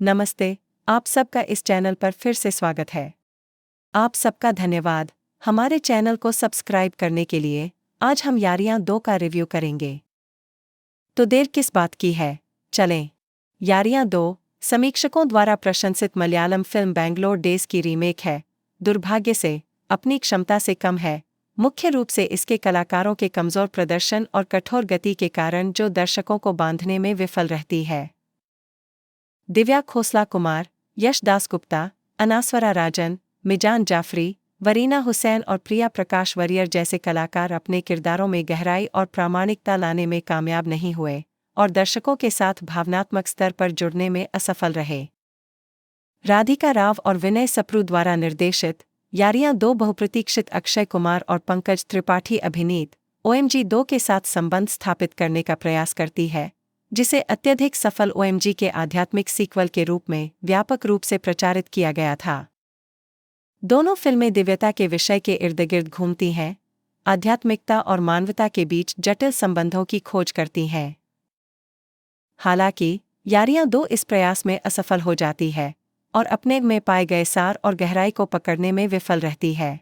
नमस्ते, आप सबका इस चैनल पर फिर से स्वागत है। आप सबका धन्यवाद हमारे चैनल को सब्सक्राइब करने के लिए। आज हम यारियां 2 का रिव्यू करेंगे। तो देर किस बात की है, चलें। यारियां 2 समीक्षकों द्वारा प्रशंसित मलयालम फिल्म बैंगलोर डेज की रीमेक है। दुर्भाग्य से अपनी क्षमता से कम है, मुख्य रूप से इसके कलाकारों के कमजोर प्रदर्शन और कठोर गति के कारण, जो दर्शकों को बांधने में विफल रहती है। दिव्या खोसला कुमार, यश दासगुप्ता, अनास्वरा राजन, मिजान जाफरी, वरीना हुसैन और प्रिया प्रकाश वरियर जैसे कलाकार अपने किरदारों में गहराई और प्रामाणिकता लाने में कामयाब नहीं हुए और दर्शकों के साथ भावनात्मक स्तर पर जुड़ने में असफल रहे। राधिका राव और विनय सप्रू द्वारा निर्देशित यारियां 2 बहुप्रतीक्षित अक्षय कुमार और पंकज त्रिपाठी अभिनीत OMG 2 के साथ संबंध स्थापित करने का प्रयास करती है, जिसे अत्यधिक सफल OMG के आध्यात्मिक सीक्वल के रूप में व्यापक रूप से प्रचारित किया गया था। दोनों फिल्में दिव्यता के विषय के इर्द-गिर्द घूमती हैं, आध्यात्मिकता और मानवता के बीच जटिल संबंधों की खोज करती हैं। हालांकि यारियां 2 इस प्रयास में असफल हो जाती है और अपने में पाए गए सार और गहराई को पकड़ने में विफल रहती है।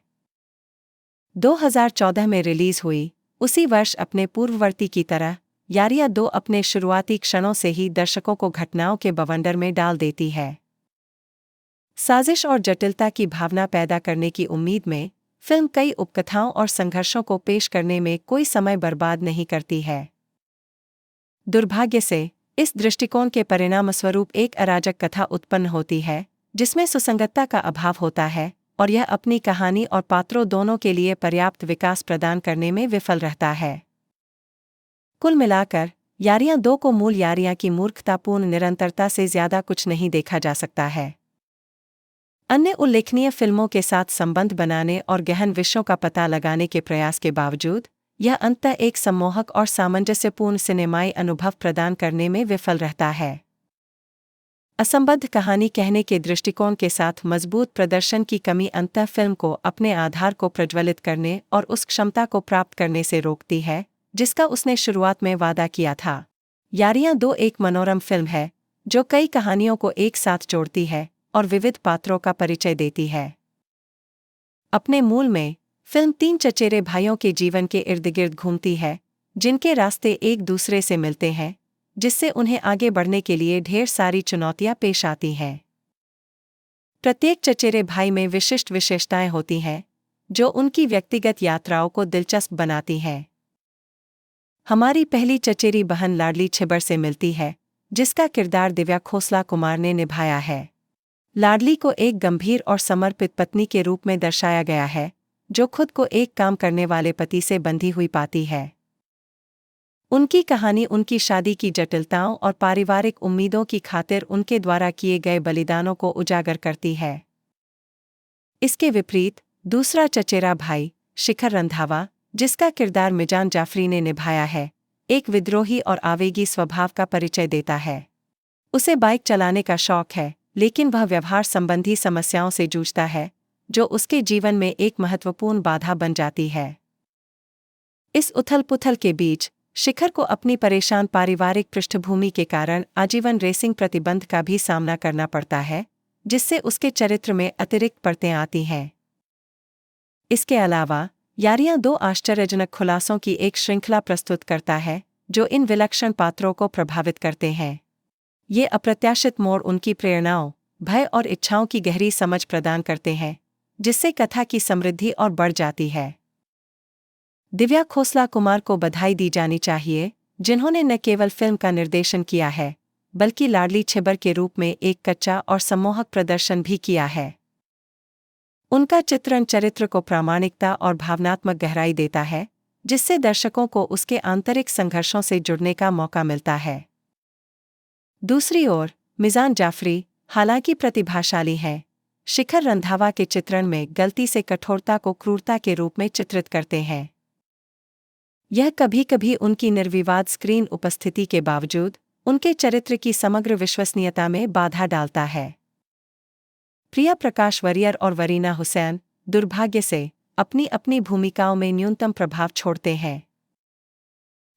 2014 में रिलीज हुई, उसी वर्ष अपने पूर्ववर्ती की तरह यारियां 2 अपने शुरुआती क्षणों से ही दर्शकों को घटनाओं के बवंडर में डाल देती है। साजिश और जटिलता की भावना पैदा करने की उम्मीद में फिल्म कई उपकथाओं और संघर्षों को पेश करने में कोई समय बर्बाद नहीं करती है। दुर्भाग्य से इस दृष्टिकोण के परिणामस्वरूप एक अराजक कथा उत्पन्न होती है, जिसमें सुसंगतता का अभाव होता है और यह अपनी कहानी और पात्रों दोनों के लिए पर्याप्त विकास प्रदान करने में विफल रहता है। कुल मिलाकर यारियां 2 को मूल यारियां की मूर्खतापूर्ण निरंतरता से ज्यादा कुछ नहीं देखा जा सकता है। अन्य उल्लेखनीय फिल्मों के साथ संबंध बनाने और गहन विषयों का पता लगाने के प्रयास के बावजूद यह अंततः एक सम्मोहक और सामंजस्यपूर्ण सिनेमाई अनुभव प्रदान करने में विफल रहता है। असंबद्ध कहानी कहने के दृष्टिकोण के साथ मजबूत प्रदर्शन की कमी अंततः फिल्म को अपने आधार को प्रज्वलित करने और उस क्षमता को प्राप्त करने से रोकती है, जिसका उसने शुरुआत में वादा किया था। यारियां 2 एक मनोरम फिल्म है, जो कई कहानियों को एक साथ जोड़ती है और विविध पात्रों का परिचय देती है। अपने मूल में फिल्म 3 चचेरे भाइयों के जीवन के इर्द-गिर्द घूमती है, जिनके रास्ते एक दूसरे से मिलते हैं, जिससे उन्हें आगे बढ़ने के लिए ढेर सारी चुनौतियां पेश आती हैं। प्रत्येक चचेरे भाई में विशिष्ट विशेषताएं होती हैं, जो उनकी व्यक्तिगत यात्राओं को दिलचस्प बनाती हैं। हमारी पहली चचेरी बहन लाडली छिबर से मिलती है, जिसका किरदार दिव्या खोसला कुमार ने निभाया है। लाडली को एक गंभीर और समर्पित पत्नी के रूप में दर्शाया गया है, जो खुद को एक काम करने वाले पति से बंधी हुई पाती है। उनकी कहानी उनकी शादी की जटिलताओं और पारिवारिक उम्मीदों की खातिर उनके द्वारा किए गए बलिदानों को उजागर करती है। इसके विपरीत दूसरा चचेरा भाई शिखर रंधावा, जिसका किरदार मिजान जाफरी ने निभाया है, एक विद्रोही और आवेगी स्वभाव का परिचय देता है। उसे बाइक चलाने का शौक है, लेकिन वह व्यवहार संबंधी समस्याओं से जूझता है, जो उसके जीवन में एक महत्वपूर्ण बाधा बन जाती है। इस उथल-पुथल के बीच शिखर को अपनी परेशान पारिवारिक पृष्ठभूमि के कारण आजीवन रेसिंग प्रतिबंध का भी सामना करना पड़ता है, जिससे उसके चरित्र में अतिरिक्त परतें आती हैं। इसके अलावा यारियां 2 आश्चर्यजनक खुलासों की एक श्रृंखला प्रस्तुत करता है, जो इन विलक्षण पात्रों को प्रभावित करते हैं। ये अप्रत्याशित मोड़ उनकी प्रेरणाओं, भय और इच्छाओं की गहरी समझ प्रदान करते हैं, जिससे कथा की समृद्धि और बढ़ जाती है। दिव्या खोसला कुमार को बधाई दी जानी चाहिए, जिन्होंने न केवल फिल्म का निर्देशन किया है, बल्कि लाडली छिबर के रूप में एक कच्चा और सम्मोहक प्रदर्शन भी किया है। उनका चित्रण चरित्र को प्रामाणिकता और भावनात्मक गहराई देता है, जिससे दर्शकों को उसके आंतरिक संघर्षों से जुड़ने का मौका मिलता है। दूसरी ओर मिजान जाफरी, हालांकि प्रतिभाशाली हैं, शिखर रंधावा के चित्रण में गलती से कठोरता को क्रूरता के रूप में चित्रित करते हैं। यह कभी-कभी उनकी निर्विवाद स्क्रीन उपस्थिति के बावजूद उनके चरित्र की समग्र विश्वसनीयता में बाधा डालता है। प्रिया प्रकाश वरियर और वरीना हुसैन दुर्भाग्य से अपनी अपनी भूमिकाओं में न्यूनतम प्रभाव छोड़ते हैं।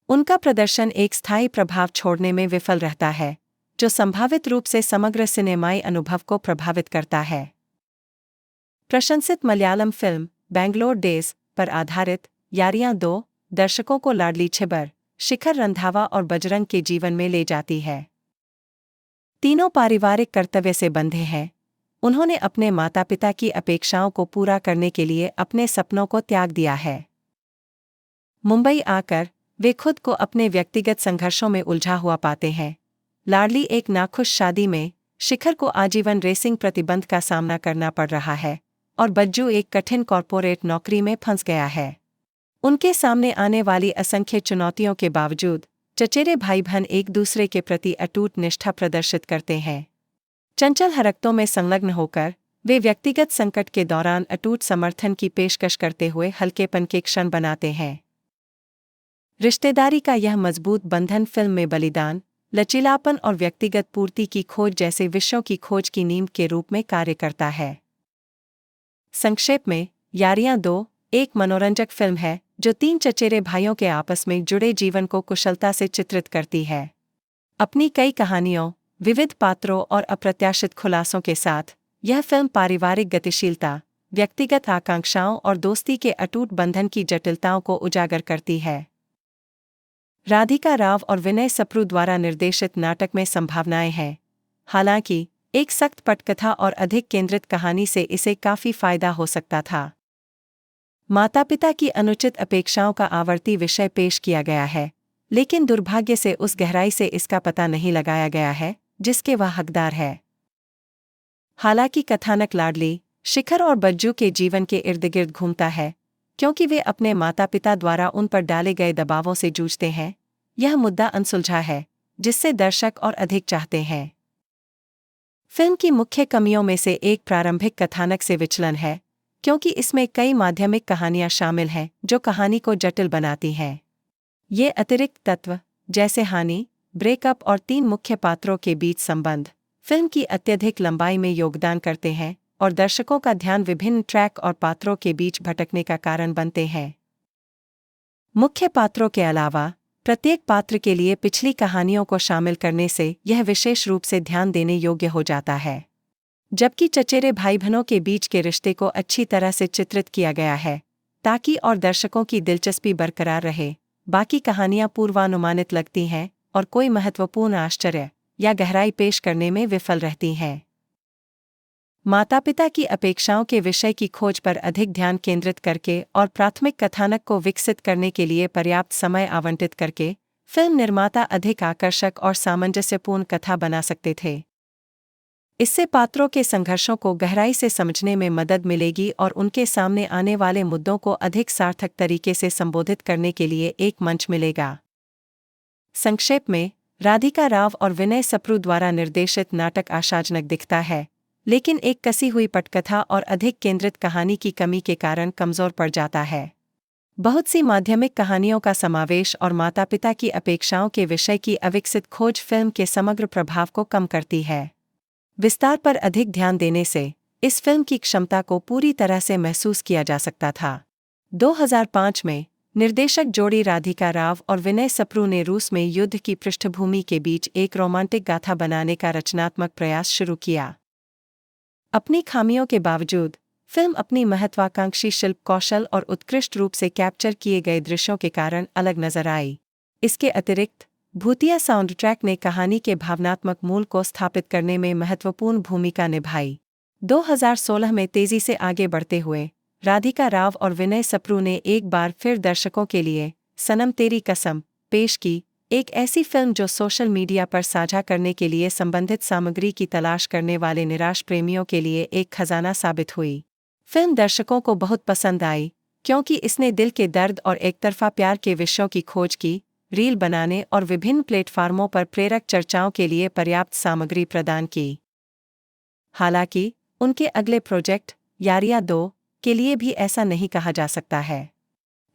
उनका प्रदर्शन एक स्थायी प्रभाव छोड़ने में विफल रहता है, जो संभावित रूप से समग्र सिनेमाई अनुभव को प्रभावित करता है। प्रशंसित मलयालम फिल्म बैंगलोर डेज पर आधारित यारियां 2 दर्शकों को लाडली छिबर, शिखर रंधावा और बजरंग के जीवन में ले जाती है। तीनों पारिवारिक कर्तव्य से बंधे हैं। उन्होंने अपने माता पिता की अपेक्षाओं को पूरा करने के लिए अपने सपनों को त्याग दिया है। मुंबई आकर वे खुद को अपने व्यक्तिगत संघर्षों में उलझा हुआ पाते हैं। लाडली एक नाखुश शादी में, शिखर को आजीवन रेसिंग प्रतिबंध का सामना करना पड़ रहा है और बज्जू एक कठिन कॉर्पोरेट नौकरी में फंस गया है। उनके सामने आने वाली असंख्य चुनौतियों के बावजूद चचेरे भाई बहन एक दूसरे के प्रति अटूट निष्ठा प्रदर्शित करते हैं। चंचल हरकतों में संलग्न होकर वे व्यक्तिगत संकट के दौरान अटूट समर्थन की पेशकश करते हुए हल्केपन के क्षण बनाते हैं। रिश्तेदारी का यह मजबूत बंधन फिल्म में बलिदान, लचीलापन और व्यक्तिगत पूर्ति की खोज जैसे विषयों की खोज की नींव के रूप में कार्य करता है। संक्षेप में, यारियां 2 एक मनोरंजक फिल्म है जो 3 चचेरे भाइयों के आपस में जुड़े जीवन को कुशलता से चित्रित करती है। अपनी कई कहानियों, विविध पात्रों और अप्रत्याशित खुलासों के साथ यह फिल्म पारिवारिक गतिशीलता, व्यक्तिगत आकांक्षाओं और दोस्ती के अटूट बंधन की जटिलताओं को उजागर करती है। राधिका राव और विनय सप्रू द्वारा निर्देशित नाटक में संभावनाएं हैं। हालांकि एक सख्त पटकथा और अधिक केंद्रित कहानी से इसे काफी फायदा हो सकता था। माता पिता की अनुचित अपेक्षाओं का आवर्ती विषय पेश किया गया है, लेकिन दुर्भाग्य से उस गहराई से इसका पता नहीं लगाया गया है जिसके वह हकदार है। हालांकि कथानक लाडली, शिखर और बज्जू के जीवन के इर्द गिर्द घूमता है, क्योंकि वे अपने माता पिता द्वारा उन पर डाले गए दबावों से जूझते हैं। यह मुद्दा अनसुलझा है, जिससे दर्शक और अधिक चाहते हैं। फिल्म की मुख्य कमियों में से एक प्रारंभिक कथानक से विचलन है, क्योंकि इसमें कई माध्यमिक कहानियां शामिल हैं जो कहानी को जटिल बनाती हैं। ये अतिरिक्त तत्व, जैसे हानि, ब्रेकअप और 3 मुख्य पात्रों के बीच संबंध, फिल्म की अत्यधिक लंबाई में योगदान करते हैं और दर्शकों का ध्यान विभिन्न ट्रैक और पात्रों के बीच भटकने का कारण बनते हैं। मुख्य पात्रों के अलावा प्रत्येक पात्र के लिए पिछली कहानियों को शामिल करने से यह विशेष रूप से ध्यान देने योग्य हो जाता है। जबकि चचेरे भाई बहनों के बीच के रिश्ते को अच्छी तरह से चित्रित किया गया है ताकि और दर्शकों की दिलचस्पी बरकरार रहे, बाकी कहानियां पूर्वानुमानित लगती हैं और कोई महत्वपूर्ण आश्चर्य या गहराई पेश करने में विफल रहती हैं। माता पिता की अपेक्षाओं के विषय की खोज पर अधिक ध्यान केंद्रित करके और प्राथमिक कथानक को विकसित करने के लिए पर्याप्त समय आवंटित करके फिल्म निर्माता अधिक आकर्षक और सामंजस्यपूर्ण कथा बना सकते थे। इससे पात्रों के संघर्षों को गहराई से समझने में मदद मिलेगी और उनके सामने आने वाले मुद्दों को अधिक सार्थक तरीके से संबोधित करने के लिए एक मंच मिलेगा। संक्षेप में, राधिका राव और विनय सप्रू द्वारा निर्देशित नाटक आशाजनक दिखता है, लेकिन एक कसी हुई पटकथा और अधिक केंद्रित कहानी की कमी के कारण कमजोर पड़ जाता है। बहुत सी माध्यमिक कहानियों का समावेश और माता पिता की अपेक्षाओं के विषय की अविकसित खोज फिल्म के समग्र प्रभाव को कम करती है। विस्तार पर अधिक ध्यान देने से इस फिल्म की क्षमता को पूरी तरह से महसूस किया जा सकता था। 2005 में निर्देशक जोड़ी राधिका राव और विनय सप्रू ने रूस में युद्ध की पृष्ठभूमि के बीच एक रोमांटिक गाथा बनाने का रचनात्मक प्रयास शुरू किया। अपनी खामियों के बावजूद फिल्म अपनी महत्वाकांक्षी शिल्प कौशल और उत्कृष्ट रूप से कैप्चर किए गए दृश्यों के कारण अलग नजर आई। इसके अतिरिक्त भूतिया साउंड ट्रैक ने कहानी के भावनात्मक मूल को स्थापित करने में महत्वपूर्ण भूमिका निभाई। 2016 में तेजी से आगे बढ़ते हुए राधिका राव और विनय सप्रू ने एक बार फिर दर्शकों के लिए सनम तेरी कसम पेश की, एक ऐसी फिल्म जो सोशल मीडिया पर साझा करने के लिए संबंधित सामग्री की तलाश करने वाले निराश प्रेमियों के लिए एक खजाना साबित हुई। फिल्म दर्शकों को बहुत पसंद आई क्योंकि इसने दिल के दर्द और एकतरफा प्यार के विषयों की खोज की, रील बनाने और विभिन्न प्लेटफार्मों पर प्रेरक चर्चाओं के लिए पर्याप्त सामग्री प्रदान की। हालांकि उनके अगले प्रोजेक्ट यारियां 2 के लिए भी ऐसा नहीं कहा जा सकता है।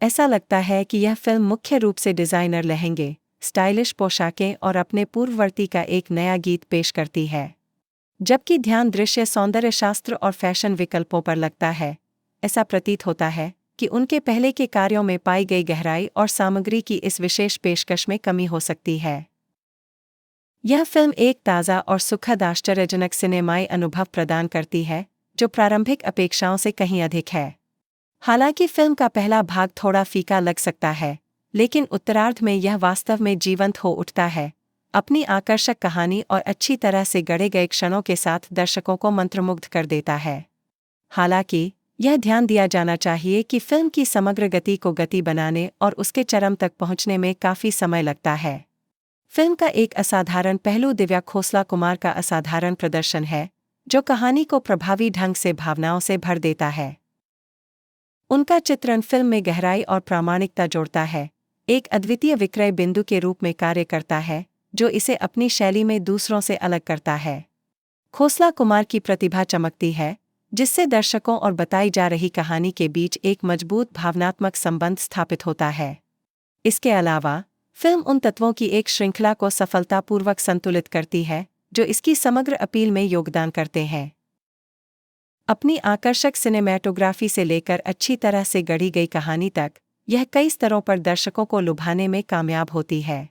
ऐसा लगता है कि यह फिल्म मुख्य रूप से डिजाइनर लहंगे, स्टाइलिश पोशाकें और अपने पूर्ववर्ती का एक नया गीत पेश करती है, जबकि ध्यान दृश्य सौंदर्य शास्त्र और फैशन विकल्पों पर लगता है। ऐसा प्रतीत होता है कि उनके पहले के कार्यों में पाई गई गहराई और सामग्री की इस विशेष पेशकश में कमी हो सकती है। यह फिल्म एक ताज़ा और सुखद आश्चर्यजनक सिनेमाई अनुभव प्रदान करती है, जो प्रारंभिक अपेक्षाओं से कहीं अधिक है। हालांकि फिल्म का पहला भाग थोड़ा फीका लग सकता है, लेकिन उत्तरार्ध में यह वास्तव में जीवंत हो उठता है, अपनी आकर्षक कहानी और अच्छी तरह से गढ़े गए क्षणों के साथ दर्शकों को मंत्रमुग्ध कर देता है। हालांकि यह ध्यान दिया जाना चाहिए कि फिल्म की समग्र गति को गति बनाने और उसके चरम तक पहुंचने में काफ़ी समय लगता है। फिल्म का एक असाधारण पहलू दिव्या खोसला कुमार का असाधारण प्रदर्शन है, जो कहानी को प्रभावी ढंग से भावनाओं से भर देता है। उनका चित्रण फिल्म में गहराई और प्रामाणिकता जोड़ता है, एक अद्वितीय विक्रय बिंदु के रूप में कार्य करता है, जो इसे अपनी शैली में दूसरों से अलग करता है। खोसला कुमार की प्रतिभा चमकती है, जिससे दर्शकों और बताई जा रही कहानी के बीच एक मजबूत भावनात्मक संबंध स्थापित होता है। इसके अलावा फिल्म उन तत्वों की एक श्रृंखला को सफलतापूर्वक संतुलित करती है, जो इसकी समग्र अपील में योगदान करते हैं। अपनी आकर्षक सिनेमैटोग्राफी से लेकर अच्छी तरह से गढ़ी गई कहानी तक, यह कई स्तरों पर दर्शकों को लुभाने में कामयाब होती है।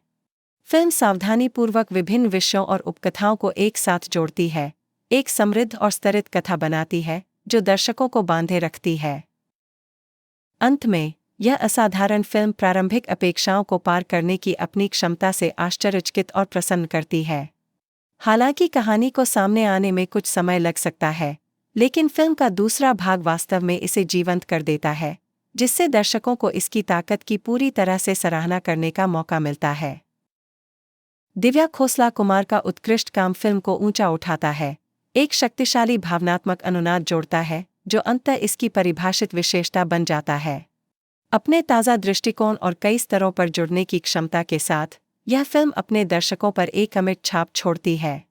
फिल्म सावधानीपूर्वक विभिन्न विषयों और उपकथाओं को एक साथ जोड़ती है, एक समृद्ध और स्तरित कथा बनाती है, जो दर्शकों को बांधे रखती है। अंत में, यह असाधारण फिल्म प्रारंभिक अपेक्षाओं को पार करने की अपनी क्षमता से आश्चर्यचकित और प्रसन्न करती है। हालांकि कहानी को सामने आने में कुछ समय लग सकता है, लेकिन फिल्म का दूसरा भाग वास्तव में इसे जीवंत कर देता है, जिससे दर्शकों को इसकी ताकत की पूरी तरह से सराहना करने का मौका मिलता है। दिव्या खोसला कुमार का उत्कृष्ट काम फिल्म को ऊंचा उठाता है, एक शक्तिशाली भावनात्मक अनुनाद जोड़ता है, जो अंततः इसकी परिभाषित विशेषता बन जाता है। अपने ताज़ा दृष्टिकोण और कई स्तरों पर जुड़ने की क्षमता के साथ, यह फिल्म अपने दर्शकों पर एक अमिट छाप छोड़ती है।